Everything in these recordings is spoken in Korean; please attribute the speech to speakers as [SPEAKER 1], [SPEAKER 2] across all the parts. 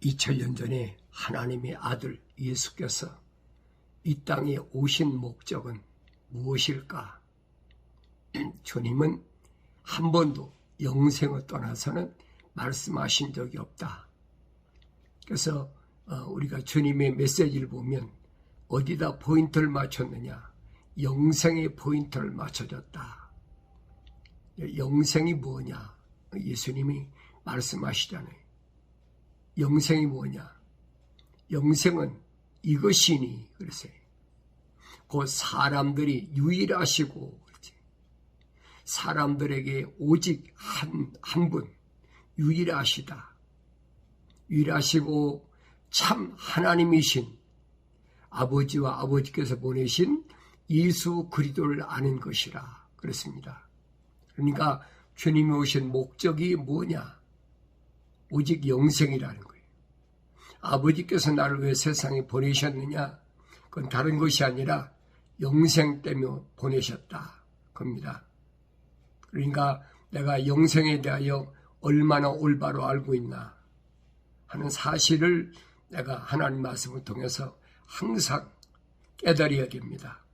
[SPEAKER 1] 2000년 전에 하나님의 아들 예수께서 이 땅에 오신 목적은 무엇일까? 주님은 한 번도 영생을 떠나서는 말씀하신 적이 없다. 그래서 우리가 주님의 메시지를 보면 어디다 포인트를 맞췄느냐? 영생의 포인트를 맞춰줬다. 영생이 뭐냐? 예수님이 말씀하시잖아요. 영생이 뭐냐? 영생은 이것이니 그랬어요. 곧 사람들이 유일하시고 사람들에게 오직 한 분 유일하시다. 유일하시고 참 하나님이신 아버지와 아버지께서 보내신 예수 그리스도를 아는 것이라 그랬습니다. 그러니까 주님이 오신 목적이 뭐냐? 오직 영생이라는 거예요. 아버지께서 나를 왜 세상에 보내셨느냐? 그건 다른 것이 아니라 영생 때문에 보내셨다. 겁니다. 그러니까 내가 영생에 대하여 얼마나 올바로 알고 있나 하는 사실을 내가 하나님 말씀을 통해서 항상 깨달아야 됩니다.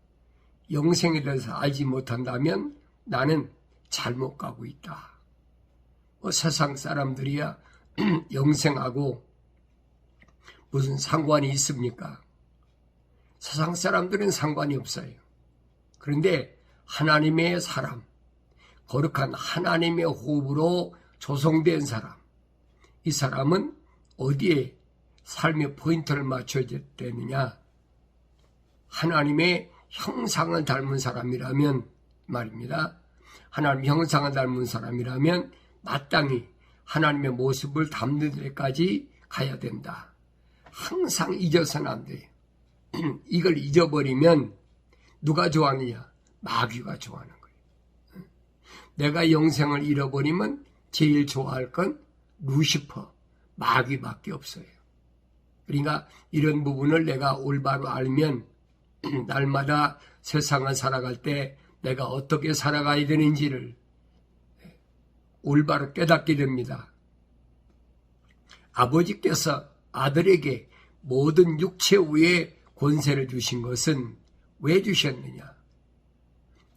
[SPEAKER 1] 영생에 대해서 알지 못한다면 나는 잘못 가고 있다. 세상 사람들이야 영생하고 무슨 상관이 있습니까? 세상 사람들은 상관이 없어요. 그런데 하나님의 사람, 거룩한 하나님의 호흡으로 조성된 사람, 이 사람은 어디에 삶의 포인트를 맞춰야 되느냐? 하나님의 형상을 닮은 사람이라면 말입니다. 하나님의 형상을 닮은 사람이라면 마땅히 하나님의 모습을 담는 데까지 가야 된다. 항상 잊어서는 안 돼요. 이걸 잊어버리면 누가 좋아하느냐? 마귀가 좋아하는 거예요. 내가 영생을 잃어버리면 제일 좋아할 건 루시퍼, 마귀밖에 없어요. 그러니까 이런 부분을 내가 올바로 알면 날마다 세상을 살아갈 때 내가 어떻게 살아가야 되는지를 올바로 깨닫게 됩니다. 아버지께서 아들에게 모든 육체 위에 권세를 주신 것은 왜 주셨느냐?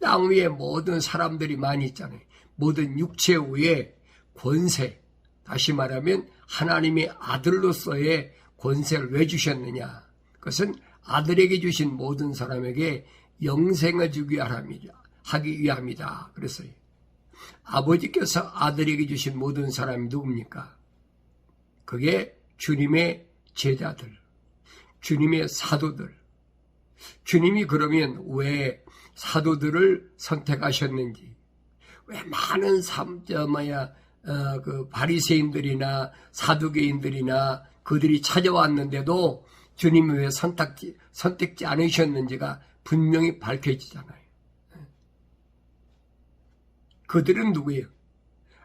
[SPEAKER 1] 땅 위에 모든 사람들이 많이 있잖아요. 모든 육체 위에 권세, 다시 말하면 하나님의 아들로서의 권세를 왜 주셨느냐? 그것은 아들에게 주신 모든 사람에게 영생을 주기 하기 위함이다. 그랬어요. 아버지께서 아들에게 주신 모든 사람이 누굽니까? 그게 주님의 제자들, 주님의 사도들. 주님이 그러면 왜 사도들을 선택하셨는지, 왜 많은 그 바리새인들이나 사두개인들이나 그들이 찾아왔는데도 주님이 왜 선택지 않으셨는지가 분명히 밝혀지잖아요. 그들은 누구예요?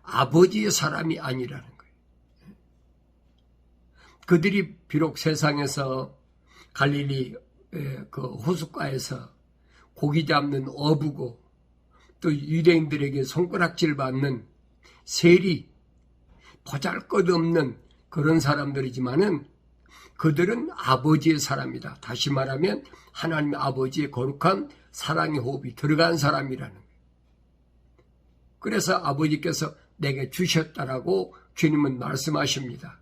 [SPEAKER 1] 아버지의 사람이 아니라는 거예요. 그들이 비록 세상에서 갈릴리 그 호숫가에서 고기 잡는 어부고 또 유대인들에게 손가락질 받는 세리, 보잘것없는 그런 사람들이지만은 그들은 아버지의 사람이다. 다시 말하면 하나님 아버지의 거룩한 사랑의 호흡이 들어간 사람이라는 거예요. 그래서 아버지께서 내게 주셨다라고 주님은 말씀하십니다.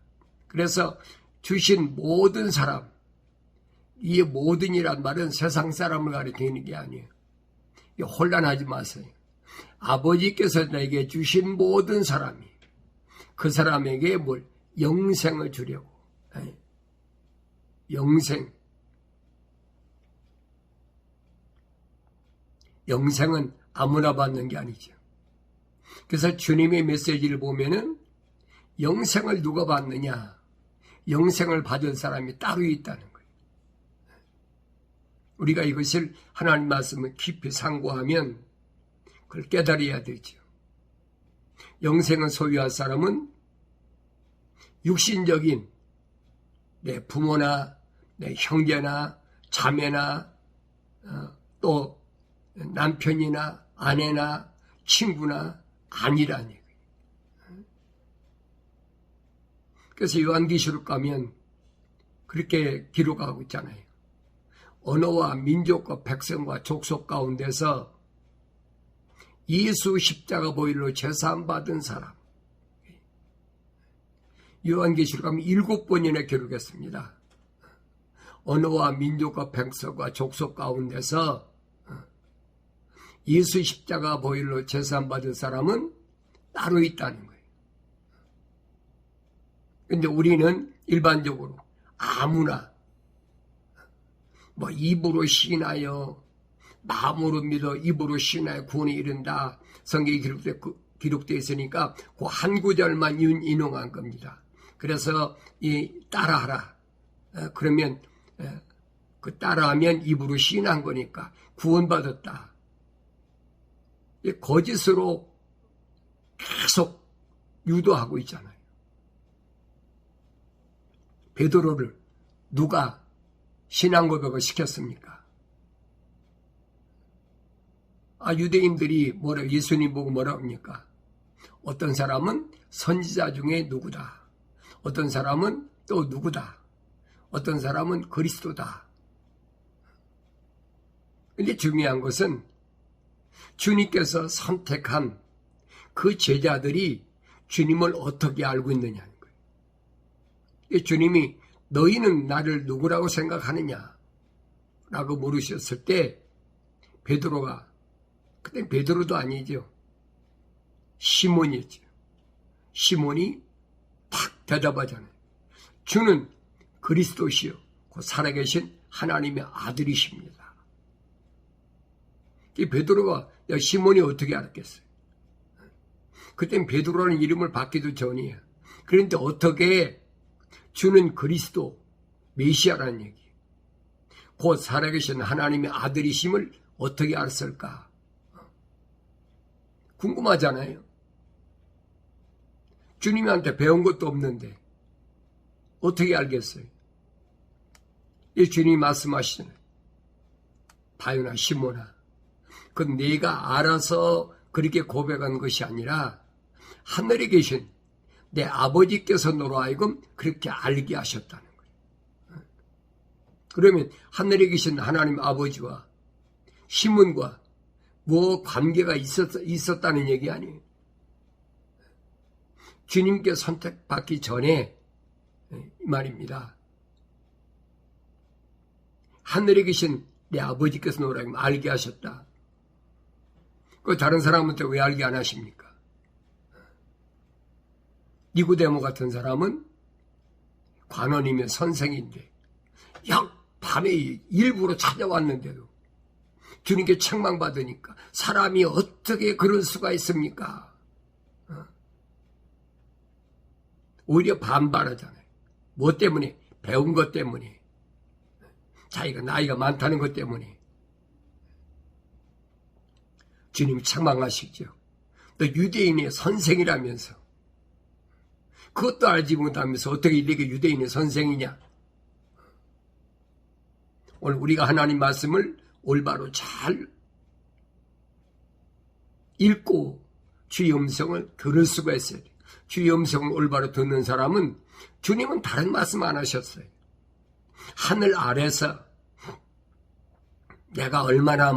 [SPEAKER 1] 그래서 주신 모든 사람, 이 모든이란 말은 세상 사람을 가리키는 게 아니에요. 혼란하지 마세요. 아버지께서 내게 주신 모든 사람이 그 사람에게 뭘? 영생을 주려고. 영생은 아무나 받는 게 아니죠. 그래서 주님의 메시지를 보면은 영생을 누가 받느냐? 영생을 받은 사람이 따로 있다는 거예요. 우리가 이것을 하나님 말씀을 깊이 상고하면 그걸 깨달아야 되죠. 영생을 소유할 사람은 육신적인 내 부모나 내 형제나 자매나 또 남편이나 아내나 친구나 아니라니. 그래서 요한계시록 가면 그렇게 기록하고 있잖아요. 언어와 민족과 백성과 족속 가운데서 예수 십자가 보혈로 제사함받은 사람. 요한계시록 가면 7번이나 기록했습니다. 언어와 민족과 백성과 족속 가운데서 예수 십자가 보혈로 제사함받은 사람은 따로 있다는 거예요. 근데 우리는 일반적으로 아무나 입으로 시인하여 마음으로 믿어 입으로 시인하여 구원에 이른다. 성경에 기록되어 있으니까 그 한 구절만 인용한 겁니다. 그래서 따라하라. 그러면 그 따라하면 입으로 시인한 거니까 구원받았다. 거짓으로 계속 유도하고 있잖아요. 베드로를 누가 신앙 고백을 시켰습니까? 유대인들이 예수님 보고 뭐라 합니까? 어떤 사람은 선지자 중에 누구다. 어떤 사람은 또 누구다. 어떤 사람은 그리스도다. 근데 중요한 것은 주님께서 선택한 그 제자들이 주님을 어떻게 알고 있느냐는 거예요. 주님이 너희는 나를 누구라고 생각하느냐? 라고 물으셨을 때 베드로가, 그때 베드로도 아니죠. 시몬이었죠. 시몬이 탁 대답하잖아요. 주는 그리스도시요 그 살아계신 하나님의 아들이십니다. 이 베드로가 시몬이 어떻게 알았겠어요? 그땐 베드로라는 이름을 받기도 전이에요. 그런데 어떻게 주는 그리스도 메시아라는 얘기, 곧 살아계신 하나님의 아들이심을 어떻게 알았을까? 궁금하잖아요. 주님한테 배운 것도 없는데 어떻게 알겠어요? 이 주님이 말씀하시잖아요. 바요나 시몬아, 그 네가 알아서 그렇게 고백한 것이 아니라 하늘에 계신 내 아버지께서 너로 하여금 그렇게 알게 하셨다는 거예요. 그러면 하늘에 계신 하나님 아버지와 시몬과 뭐 관계가 있었다는 얘기 아니에요. 주님께 선택받기 전에 말입니다. 하늘에 계신 내 아버지께서 너로 하여금 알게 하셨다. 그 다른 사람한테 왜 알게 안 하십니까? 니고데모 같은 사람은 관원이며 선생인데 밤에 일부러 찾아왔는데도 주님께 책망받으니까 사람이 어떻게 그럴 수가 있습니까? 오히려 반발하잖아요. 뭐 때문에? 배운 것 때문에. 자기가 나이가 많다는 것 때문에. 주님이 책망하시죠. 너 유대인의 선생이라면서 그것도 알지 못하면서 어떻게 이렇게 유대인의 선생이냐? 오늘 우리가 하나님 말씀을 올바로 잘 읽고 주의 음성을 들을 수가 있어요. 주의 음성을 올바로 듣는 사람은 주님은 다른 말씀 안 하셨어요. 하늘 아래서 내가 얼마나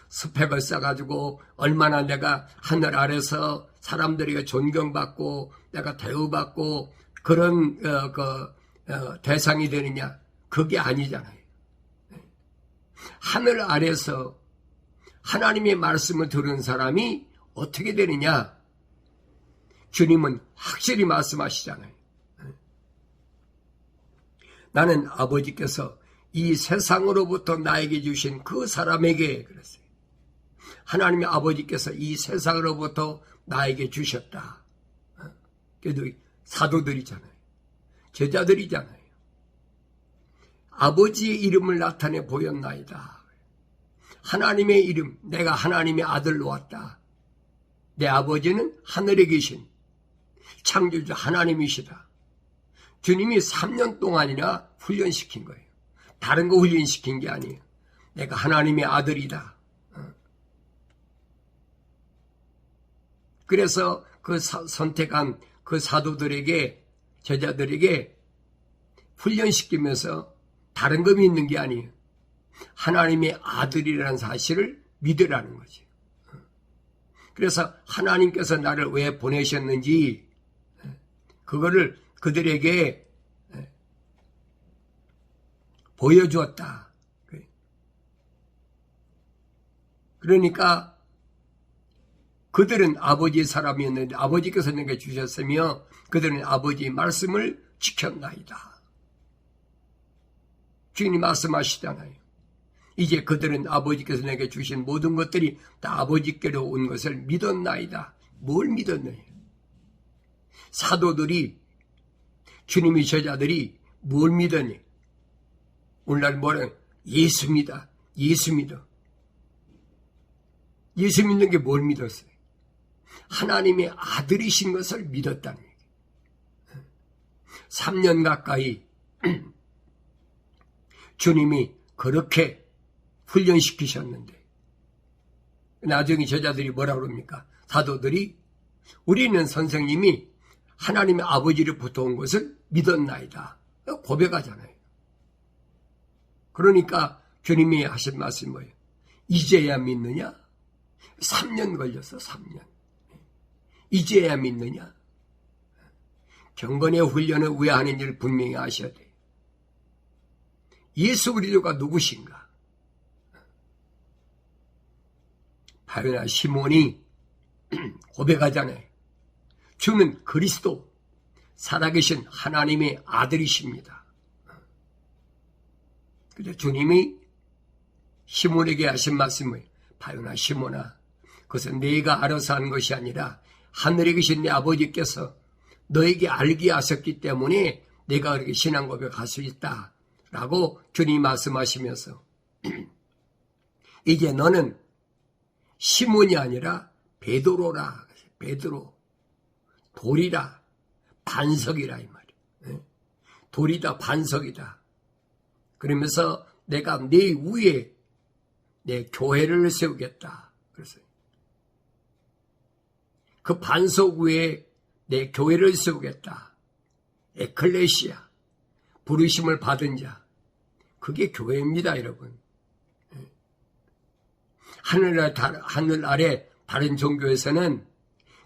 [SPEAKER 1] 스펙을 쌓아가지고 얼마나 내가 하늘 아래서 사람들에게 존경받고 내가 대우받고 그런 대상이 되느냐? 그게 아니잖아요. 하늘 아래서 하나님의 말씀을 들은 사람이 어떻게 되느냐? 주님은 확실히 말씀하시잖아요. 나는 아버지께서 이 세상으로부터 나에게 주신 그 사람에게 그랬어요. 하나님의 아버지께서 이 세상으로부터 나에게 주셨다. 그래도 사도들이잖아요. 제자들이잖아요. 아버지의 이름을 나타내 보였나이다. 하나님의 이름, 내가 하나님의 아들로 왔다. 내 아버지는 하늘에 계신 창조주 하나님이시다. 주님이 3년 동안이나 훈련시킨 거예요. 다른 거 훈련시킨 게 아니에요. 내가 하나님의 아들이다. 그래서 그 선택한 그 사도들에게 제자들에게 훈련시키면서 다른 거 믿는 게 아니에요. 하나님의 아들이라는 사실을 믿으라는 거지. 그래서 하나님께서 나를 왜 보내셨는지 그거를 그들에게 보여주었다. 그러니까 그들은 아버지의 사람이었는데 아버지께서 내게 주셨으며 그들은 아버지의 말씀을 지켰나이다. 주님이 말씀하시잖아요. 이제 그들은 아버지께서 내게 주신 모든 것들이 다 아버지께로 온 것을 믿었나이다. 뭘 믿었느냐? 사도들이, 주님의 제자들이 뭘 믿었니? 오늘날 뭐래? 예수 믿어. 예수 믿어. 예수 믿는 게 뭘 믿었어요? 하나님의 아들이신 것을 믿었다는 얘기예요. 3년 가까이 주님이 그렇게 훈련시키셨는데 나중에 제자들이 뭐라고 그럽니까? 사도들이 우리는 선생님이 하나님의 아버지로부터 온 것을 믿었나이다. 고백하잖아요. 그러니까 주님이 하신 말씀이 뭐예요? 이제야 믿느냐? 3년 걸렸어. 3년. 이제야 믿느냐? 경건의 훈련을 왜 하는지를 분명히 아셔야 돼요. 예수 그리스도가 누구신가? 바요나 시몬이 고백하잖아요. 주는 그리스도, 살아계신 하나님의 아들이십니다. 그래서 주님이 시몬에게 하신 말씀을 바요나 시몬아, 그것은 네가 알아서 하는 것이 아니라 하늘에 계신 내 아버지께서 너에게 알게 하셨기 때문에 내가 그렇게 신앙 고백할 수 있다. 라고 주님이 말씀하시면서 이제 너는 시몬이 아니라 베드로라. 베드로. 돌이라. 반석이라 이 말이야. 돌이다. 반석이다. 그러면서 내가 네 위에 내 교회를 세우겠다. 그래서 그 반석 위에 내 교회를 세우겠다. 에클레시아. 부르심을 받은 자. 그게 교회입니다, 여러분. 하늘 아래 다른 종교에서는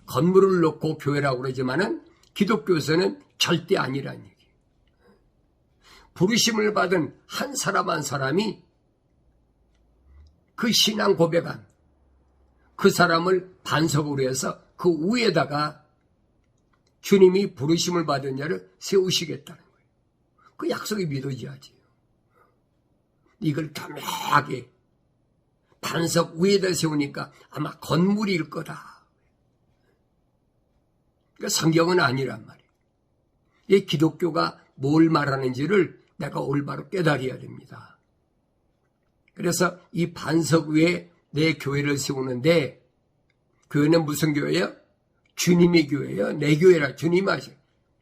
[SPEAKER 1] 건물을 놓고 교회라고 그러지만은 기독교에서는 절대 아니라는 얘기예요. 부르심을 받은 한 사람 한 사람이 그 신앙 고백한 그 사람을 반석으로 해서 그 위에다가 주님이 부르심을 받은 자를 세우시겠다는 거예요. 그 약속이 믿어져야지. 이걸 겸하게 반석 위에다 세우니까 아마 건물일 거다. 그러니까 성경은 아니란 말이에요. 이 기독교가 뭘 말하는지를 내가 올바로 깨달아야 됩니다. 그래서 이 반석 위에 내 교회를 세우는데 교회는 무슨 교회예요? 주님의 교회예요. 내 교회라 주님 하셔.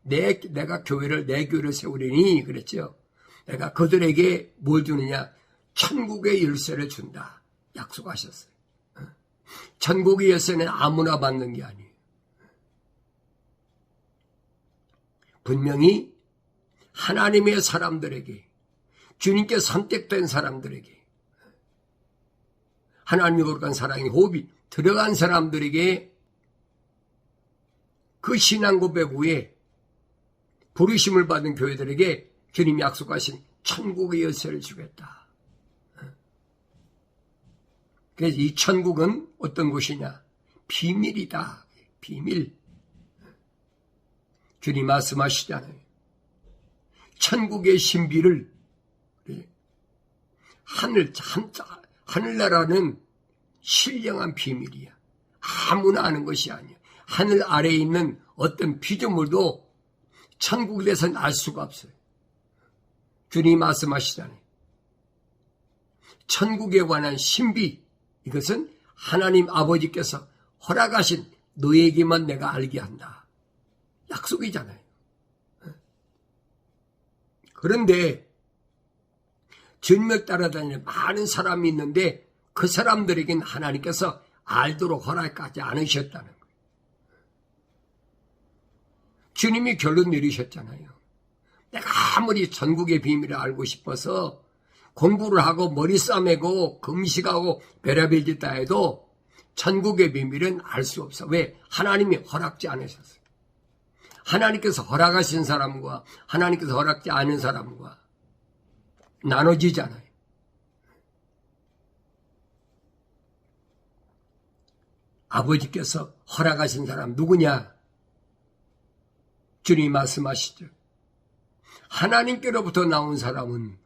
[SPEAKER 1] 내가 교회를 내 교회를 세우리니 그랬죠. 내가 그들에게 뭘 주느냐? 천국의 열쇠를 준다. 약속하셨어요. 천국의 열쇠는 아무나 받는 게 아니에요. 분명히 하나님의 사람들에게, 주님께 선택된 사람들에게, 하나님의 거룩한 사랑의 호흡이 들어간 사람들에게 그 신앙 고백 후에 부르심을 받은 교회들에게 주님이 약속하신 천국의 열쇠를 주겠다. 그래서 이 천국은 어떤 곳이냐? 비밀이다. 비밀. 주님 말씀하시잖아요. 천국의 신비를 하늘나라는 신령한 비밀이야. 아무나 아는 것이 아니야. 하늘 아래에 있는 어떤 피조물도 천국에 대해서는 알 수가 없어요. 주님이 말씀하시잖아요. 천국에 관한 신비, 이것은 하나님 아버지께서 허락하신 너에게만 내가 알게 한다. 약속이잖아요. 그런데 전멸 따라다니는 많은 사람이 있는데 그 사람들에게는 하나님께서 알도록 허락하지 않으셨다는 거예요. 주님이 결론 내리셨잖아요. 내가 아무리 전국의 비밀을 알고 싶어서 공부를 하고 머리 싸매고 금식하고 별의별 짓 다 해도 전국의 비밀은 알 수 없어. 왜? 하나님이 허락지 않으셨어요. 하나님께서 허락하신 사람과 하나님께서 허락지 않은 사람과 나눠지잖아요. 아버지께서 허락하신 사람 누구냐? 주님이 말씀하시죠. 하나님께로부터 나온 사람은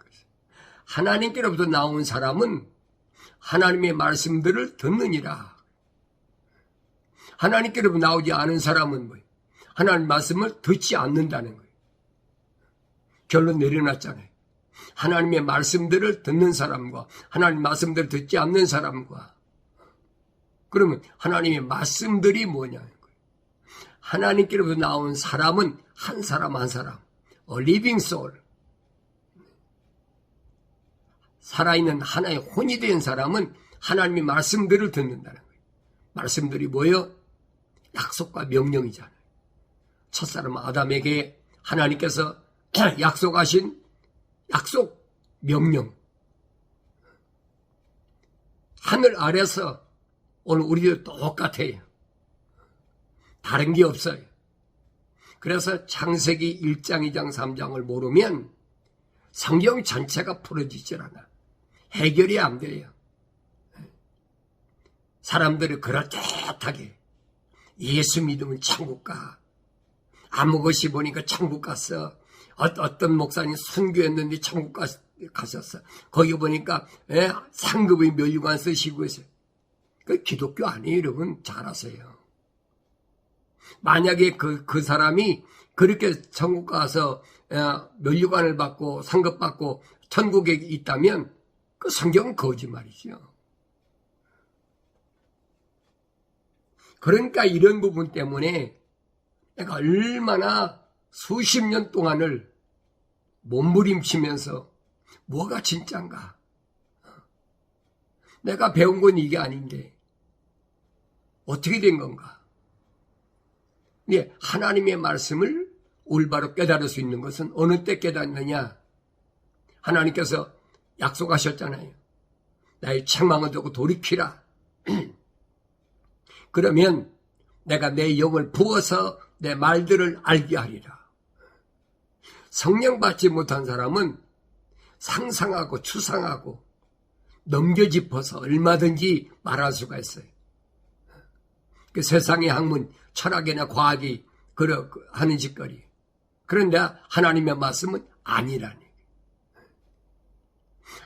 [SPEAKER 1] 하나님의 말씀들을 듣느니라. 하나님께로부터 나오지 않은 사람은 뭐예요? 하나님 말씀을 듣지 않는다는 거예요. 결론 내려놨잖아요. 하나님의 말씀들을 듣는 사람과 하나님 말씀들을 듣지 않는 사람과, 그러면 하나님의 말씀들이 뭐냐는 거예요. 하나님께로부터 나온 사람은 한 사람 한 사람, living soul, 살아있는 하나의 혼이 된 사람은 하나님의 말씀들을 듣는다는 거예요. 말씀들이 뭐예요? 약속과 명령이잖아요. 첫사람 아담에게 하나님께서 약속하신 약속, 명령. 하늘 아래서 오늘 우리도 똑같아요. 다른 게 없어요. 그래서 창세기 1장, 2장, 3장을 모르면 성경 전체가 풀어지질 않아. 해결이 안 돼요. 사람들이 그럴듯하게 예수 믿으면 천국 가. 아무것이 보니까 천국 갔어. 어떤 목사님 순교했는데 천국 가셨어. 거기 보니까 상급의 멸류관 쓰시고 있어요. 그 기독교 아니에요, 여러분. 잘 아세요. 만약에 그 사람이 그렇게 천국 가서 멸류관을 받고 상급 받고 천국에 있다면 그 성경은 거짓말이죠. 그러니까 이런 부분 때문에 내가 얼마나 수십 년 동안을 몸부림치면서 뭐가 진짠가? 내가 배운 건 이게 아닌데 어떻게 된 건가? 네, 하나님의 말씀을 올바로 깨달을 수 있는 것은 어느 때 깨닫느냐? 하나님께서 약속하셨잖아요. 나의 책망을 듣고 돌이키라. 그러면 내가 내 영을 부어서 내 말들을 알게 하리라. 성령 받지 못한 사람은 상상하고 추상하고 넘겨짚어서 얼마든지 말할 수가 있어요. 그 세상의 학문, 철학이나 과학이 하는 짓거리. 그런데 하나님의 말씀은 아니라니.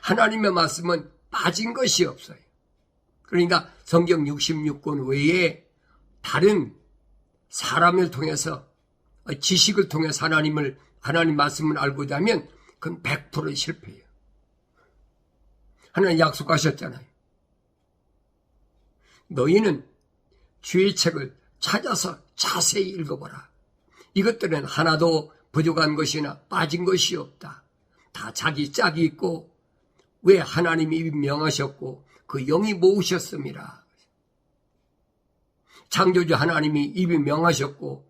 [SPEAKER 1] 하나님의 말씀은 빠진 것이 없어요. 그러니까 성경 66권 외에 다른 사람을 통해서 지식을 통해서 하나님 말씀을 알고자 하면 그건 100% 실패예요. 하나님 약속하셨잖아요. 너희는 주의 책을 찾아서 자세히 읽어보라. 이것들은 하나도 부족한 것이나 빠진 것이 없다. 다 자기 짝이 있고 왜 하나님이 입이 명하셨고 그 영이 모으셨습니다. 창조주 하나님이 입이 명하셨고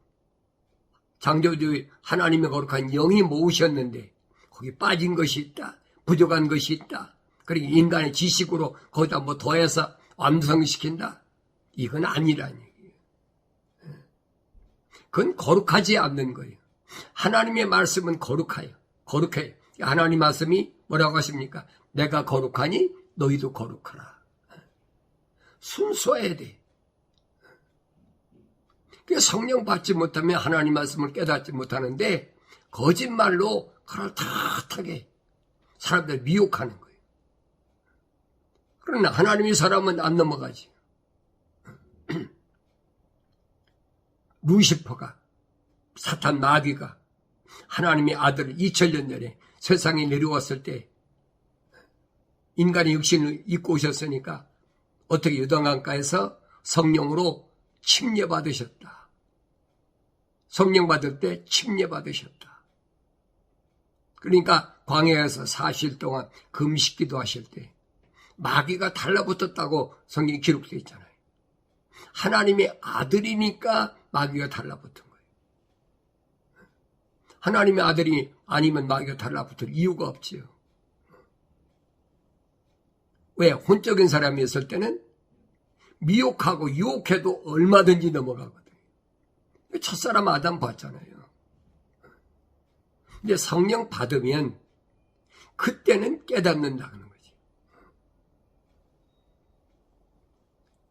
[SPEAKER 1] 창조주 하나님의 거룩한 영이 모으셨는데 거기 빠진 것이 있다. 부족한 것이 있다. 그러니까 인간의 지식으로 거기다 뭐 더해서 완성시킨다. 이건 아니라는 얘기예요. 그건 거룩하지 않는 거예요. 하나님의 말씀은 거룩해요. 거룩해요. 하나님 말씀이 뭐라고 하십니까? 내가 거룩하니 너희도 거룩하라. 순수해야 돼. 성령 받지 못하면 하나님 말씀을 깨닫지 못하는데 거짓말로 그럴듯하게 사람들 미혹하는 거예요. 그러나 하나님의 사람은 안 넘어가지. 루시퍼가, 사탄 마귀가 하나님의 아들을 2000년 전에 세상에 내려왔을 때 인간의 육신을 입고 오셨으니까 어떻게 요단강가에서 성령으로 침례받으셨다. 성령 받을 때 침례받으셨다. 그러니까 광야에서 40일 동안 금식기도 하실 때 마귀가 달라붙었다고 성경에 기록되어 있잖아요. 하나님의 아들이니까 마귀가 달라붙은 거예요. 하나님의 아들이 아니면 마귀가 달라붙을 이유가 없지요. 왜? 혼적인 사람이었을 때는 미혹하고 유혹해도 얼마든지 넘어가거든요. 첫사람 아담 봤잖아요. 근데 성령 받으면 그때는 깨닫는다는 거지.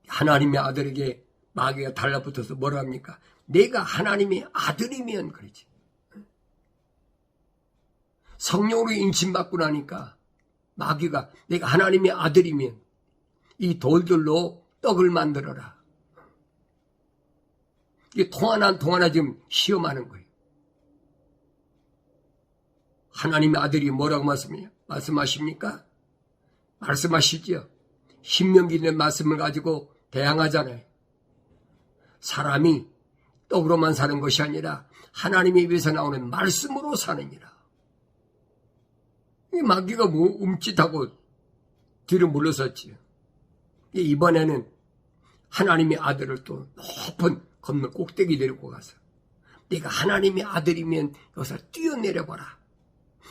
[SPEAKER 1] 하나님의 아들에게 마귀가 달라붙어서 뭐라 합니까? 내가 하나님의 아들이면 그러지. 성령으로 인침받고 나니까 마귀가 내가 하나님의 아들이면 이 돌들로 떡을 만들어라. 이게 통하나 지금 시험하는 거예요. 하나님의 아들이 뭐라고 말씀하십니까? 말씀하시죠. 신명기의 말씀을 가지고 대항하잖아요. 사람이 떡으로만 사는 것이 아니라 하나님의 입에서 나오는 말씀으로 사느니라. 이 마귀가 뭐 움찔하고 뒤로 물러섰지요. 이번에는 하나님의 아들을 또 높은 건물 꼭대기 데리고 가서 네가 하나님의 아들이면 여기서 뛰어내려봐라.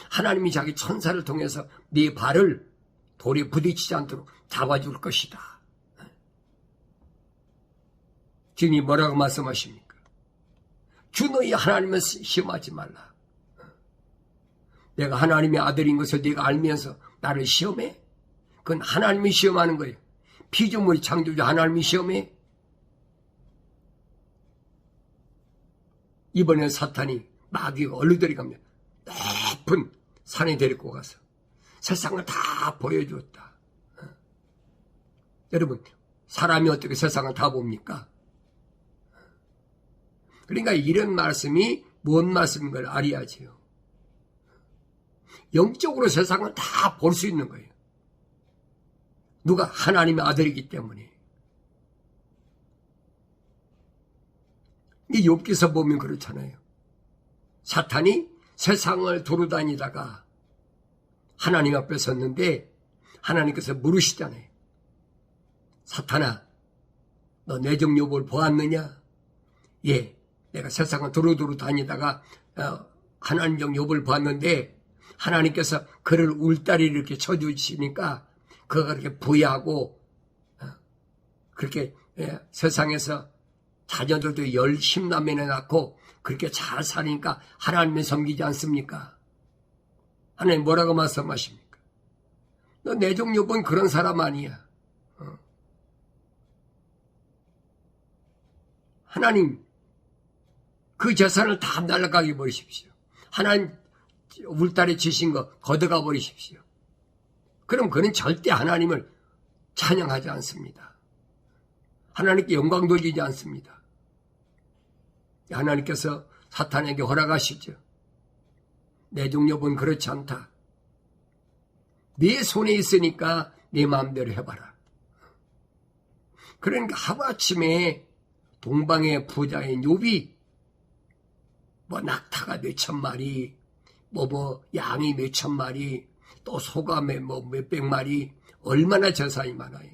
[SPEAKER 1] 하나님이 자기 천사를 통해서 네 발을 돌에 부딪히지 않도록 잡아줄 것이다. 주님이 뭐라고 말씀하십니까? 주 너희 하나님을 시험하지 말라. 내가 하나님의 아들인 것을 네가 알면서 나를 시험해? 그건 하나님이 시험하는 거예요. 피조물이 창조주 하나님이 시험해? 이번엔 사탄이 마귀가 얼루들이 갑니다. 높은 산에 데리고 가서 세상을 다 보여주었다. 여러분, 사람이 어떻게 세상을 다 봅니까? 그러니까 이런 말씀이 뭔 말씀인 걸 알아야지요. 영적으로 세상을 다 볼 수 있는 거예요. 누가? 하나님의 아들이기 때문에. 이 욥기서 보면 그렇잖아요. 사탄이 세상을 돌아다니다가 하나님 앞에 섰는데 하나님께서 물으시잖아요. 사탄아, 너 내정 욥을 보았느냐? 예, 내가 세상을 도로도로 다니다가 하나님적 욥을 보았는데 하나님께서 그를 울다리를 이렇게 쳐주시니까 그가 그렇게 부유하고 그렇게 세상에서 자녀들도 10남매나 낳고 그렇게 잘 사니까 하나님을 섬기지 않습니까? 하나님 뭐라고 말씀하십니까? 너 내종 욥은 그런 사람 아니야. 하나님 그 재산을 다 날아가게 버리십시오. 하나님 울타리 치신 거 걷어가 버리십시오. 그럼 그는 절대 하나님을 찬양하지 않습니다. 하나님께 영광 돌리지 않습니다. 하나님께서 사탄에게 허락하시죠. 내종 욥은 그렇지 않다. 네 손에 있으니까 네 마음대로 해봐라. 그러니까 하루아침에 동방의 부자인 욥이 뭐 낙타가 몇천 마리, 양이 몇천 마리, 또 소가 몇백 마리, 얼마나 재산이 많아요.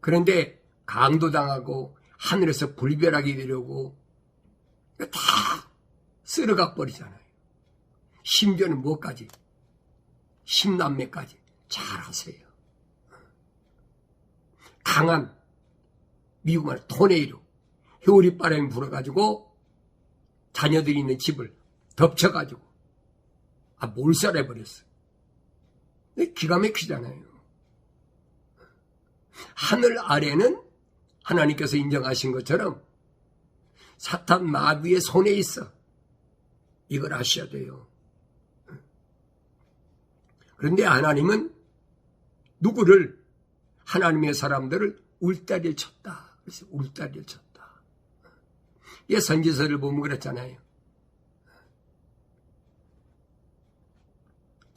[SPEAKER 1] 그런데 강도당하고 하늘에서 불벼락이 내려오고 다 쓸어가 버리잖아요. 심지어는 뭐까지? 10남매까지 잘하세요. 강한 미국말 토네이도 회오리 바람이 불어가지고 자녀들이 있는 집을 덮쳐가지고 몰살해버렸어요. 기가 막히잖아요. 하늘 아래는 하나님께서 인정하신 것처럼 사탄 마귀의 손에 있어. 이걸 아셔야 돼요. 그런데 하나님은 누구를? 하나님의 사람들을 울다리를 쳤다. 그래서 울다리를 쳤다. 예, 선지서를 보면 그랬잖아요.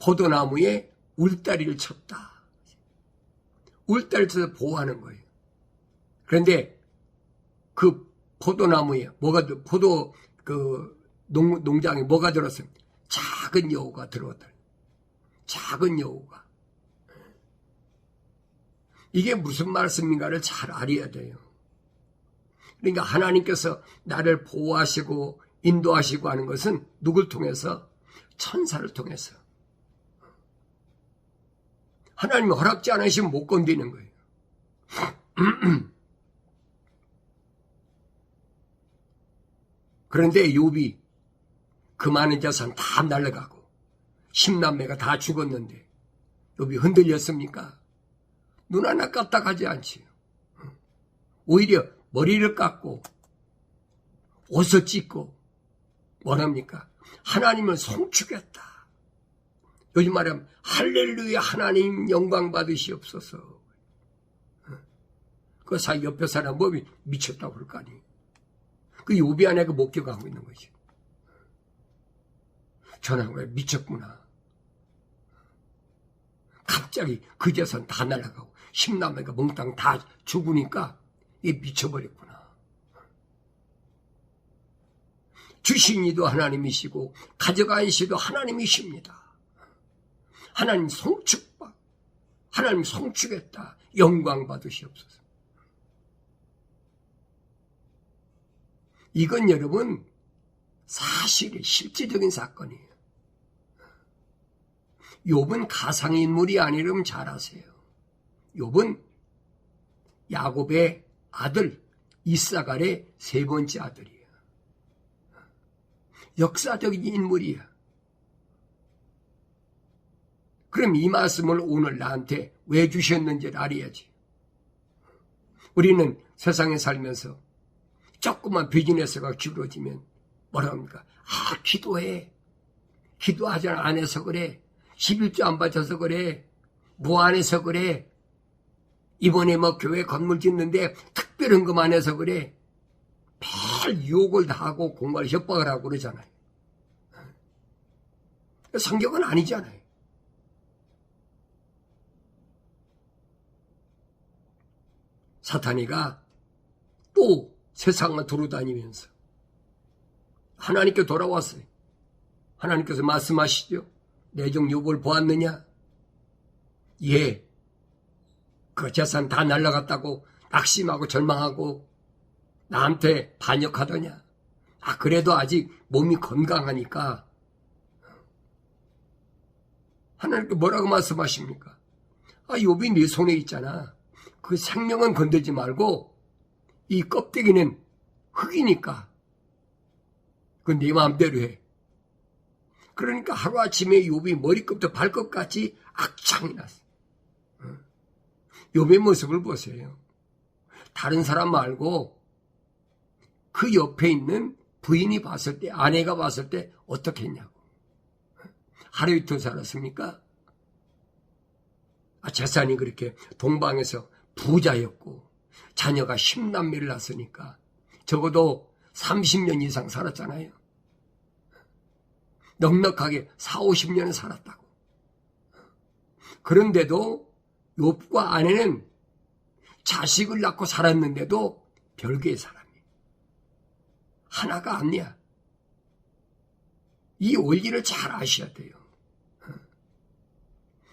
[SPEAKER 1] 포도나무에 울다리를 쳤다. 울다리를 쳐서 보호하는 거예요. 그런데 그 포도나무에 농장에 뭐가 들었어요? 작은 여우가 들어왔다. 작은 여우가. 이게 무슨 말씀인가를 잘 알아야 돼요. 그러니까 하나님께서 나를 보호하시고 인도하시고 하는 것은 누굴 통해서? 천사를 통해서. 하나님이 허락지 않으시면 못 건드리는 거예요. 그런데 욥이 그 많은 자산 다 날아가고 10남매가 다 죽었는데 욥이 흔들렸습니까? 눈 하나 까딱하지 않지요. 오히려 머리를 깎고 옷을 찢고 뭐랍니까? 하나님을 송축했다. 요즘 말하면 할렐루야 하나님 영광 받으시옵소서. 그 사이 옆에 사람 몸이 미쳤다고 그럴 거 아니에요. 그 욥이 아내가 목격하고 있는 거지. 저는 왜 미쳤구나. 갑자기 그 재산 다 날아가고 10남매가 몽땅 다 죽으니까 이 미쳐버렸구나. 주신 이도 하나님이시고 가져간 시도 하나님이십니다. 하나님 송축받, 하나님 송축했다. 영광 받으시옵소서. 이건 여러분 사실이 실제적인 사건이에요. 욥은 가상인물이 아니라면 잘 아세요. 욥은 야곱의 아들 이사갈의 세 번째 아들이에요. 역사적인 인물이야. 그럼 이 말씀을 오늘 나한테 왜 주셨는지를 알아야지. 우리는 세상에 살면서 조그만 비즈니스가 기울어지면 뭐라 합니까? 기도해. 기도하지 안 해서 그래. 11조 안 바쳐서 그래. 뭐 안 해서 그래. 이번에 뭐 교회 건물 짓는데 특별한 것만 해서 그래. 매일 유혹을 다 하고 공부를 협박을 하고 그러잖아요. 성경은 아니잖아요. 사탄이가 또 세상을 돌아다니면서 하나님께 돌아왔어요. 하나님께서 말씀하시죠. 내 종 욥을 보았느냐? 예. 그 재산 다 날라갔다고 낙심하고 절망하고 나한테 반역하더냐? 그래도 아직 몸이 건강하니까. 하나님께 뭐라고 말씀하십니까? 욥이 네 손에 있잖아. 그 생명은 건들지 말고 이 껍데기는 흙이니까 그건 네 마음대로 해. 그러니까 하루아침에 욥이 머리끝부터 발끝까지 악창이 났어. 욥의 모습을 보세요. 다른 사람 말고 그 옆에 있는 부인이 봤을 때, 아내가 봤을 때 어떻게 했냐고. 하루 이틀 살았습니까? 재산이 그렇게 동방에서 부자였고 자녀가 10남매를 낳았으니까 적어도 30년 이상 살았잖아요. 넉넉하게 40-50년을 살았다고. 그런데도 욥과 아내는 자식을 낳고 살았는데도 별개의 사람이에요. 하나가 아니야. 이 원리를 잘 아셔야 돼요.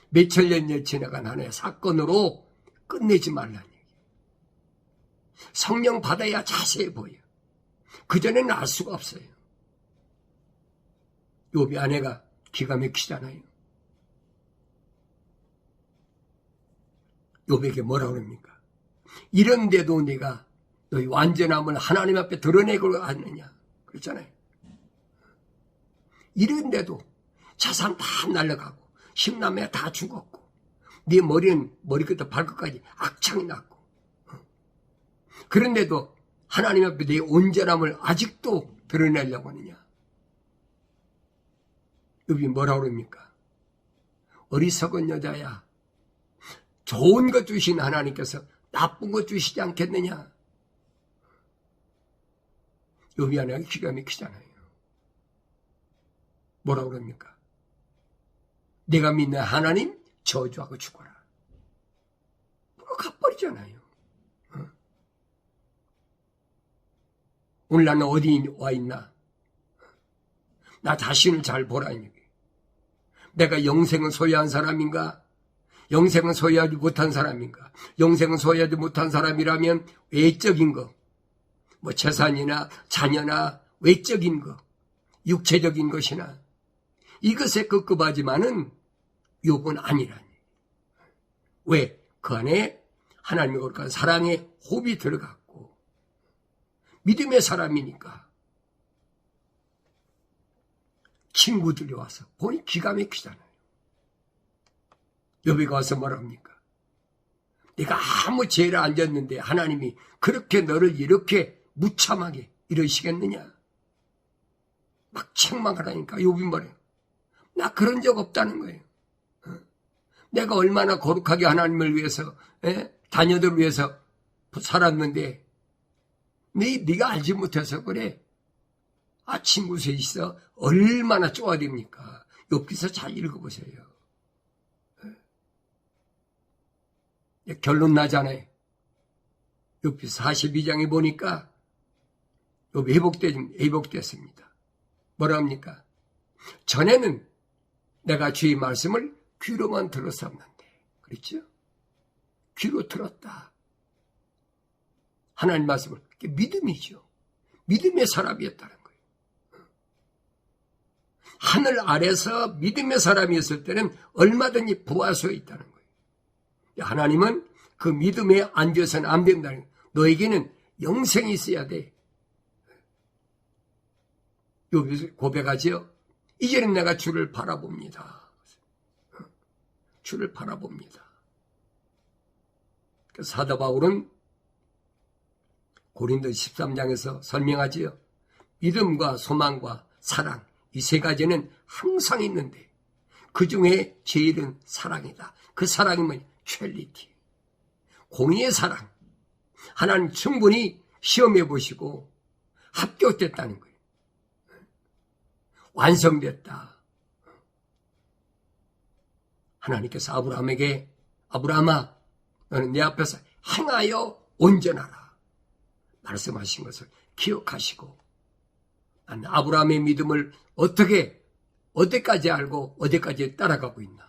[SPEAKER 1] 몇천 년이 지나간 하나의 사건으로 끝내지 말라는 얘기예요. 성령 받아야 자세히 보여. 그전에는 알 수가 없어요. 욥의 아내가 기가 막히잖아요. 욥에게 뭐라 그럽니까? 이런데도 네가 너희 완전함을 하나님 앞에 드러내고 하느냐? 그렇잖아요. 이런데도 자산 다 날아가고 10남매 다 죽었고 네 머리는 머리끝부터 발끝까지 악창이 났고 그런데도 하나님 앞에 네 온전함을 아직도 드러내려고 하느냐? 욥이 뭐라 그럽니까? 어리석은 여자야. 좋은 것 주신 하나님께서 나쁜 것 주시지 않겠느냐? 욥이 아내가 기가 막히잖아요. 뭐라 그럽니까? 내가 믿는 하나님 저주하고 죽어라. 그거 갚버리잖아요. 오늘 나는 어디 와 있나? 나 자신을 잘 보라니. 내가 영생은 소유한 사람인가? 영생은 소유하지 못한 사람인가? 영생은 소유하지 못한 사람이라면 외적인 거, 뭐 재산이나 자녀나 외적인 것, 육체적인 것이나 이것에 급급하지만은 욥은 아니라니. 왜? 그 안에 하나님의 거룩한 사랑의 호흡이 들어갔고 믿음의 사람이니까 친구들이 와서 보니 기가 막히잖아요. 욥이 와서 뭐라 합니까? 내가 아무 죄를 안 졌는데 하나님이 그렇게 너를 이렇게 무참하게 이러시겠느냐? 막 책망하라니까 욥이 뭐래요? 나 그런 적 없다는 거예요. 내가 얼마나 거룩하게 하나님을 위해서, 자녀들을 위해서 살았는데 네가 알지 못해서 그래. 친구 셋이 있어 얼마나 쪼아됩니까? 욥기서 잘 읽어보세요. 결론 나잖아요. 욥기 42장에 보니까 욥이 회복됐습니다. 뭐라 합니까? 전에는 내가 주의 말씀을 귀로만 들었었는데, 그렇죠? 귀로 들었다. 하나님 말씀을, 그게 믿음이죠. 믿음의 사람이었다는 거예요. 하늘 아래서 믿음의 사람이었을 때는 얼마든지 부할 수 있다는 거예요. 하나님은 그 믿음에 앉아서는 안 된다는 거예요. 너에게는 영생이 있어야 돼. 욥이 고백하지요. 이제는 내가 주를 바라봅니다. 주를 바라봅니다. 사도 바울은 고린도 13장에서 설명하지요. 믿음과 소망과 사랑, 이 세 가지는 항상 있는데 그 중에 제일은 사랑이다. 그 사랑이 뭐냐? 첼리티. 공의의 사랑. 하나님 충분히 시험해 보시고 합격됐다는 거예요. 완성됐다. 하나님께서 아브라함에게 아브라함아 너는 내 앞에서 행하여 온전하라 말씀하신 것을 기억하시고 나는 아브라함의 믿음을 어디까지 알고 어디까지 따라가고 있나.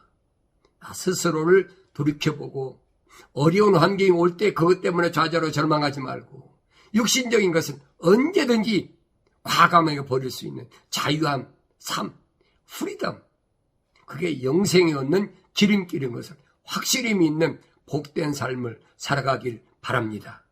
[SPEAKER 1] 나 스스로를 돌이켜보고 어려운 환경이 올 때 그것 때문에 좌절하고 절망하지 말고 육신적인 것은 언제든지 과감하게 버릴 수 있는 자유함, 삶, 프리덤, 그게 영생에 얻는 지름길인 것을 확실히 믿는 복된 삶을 살아가길 바랍니다.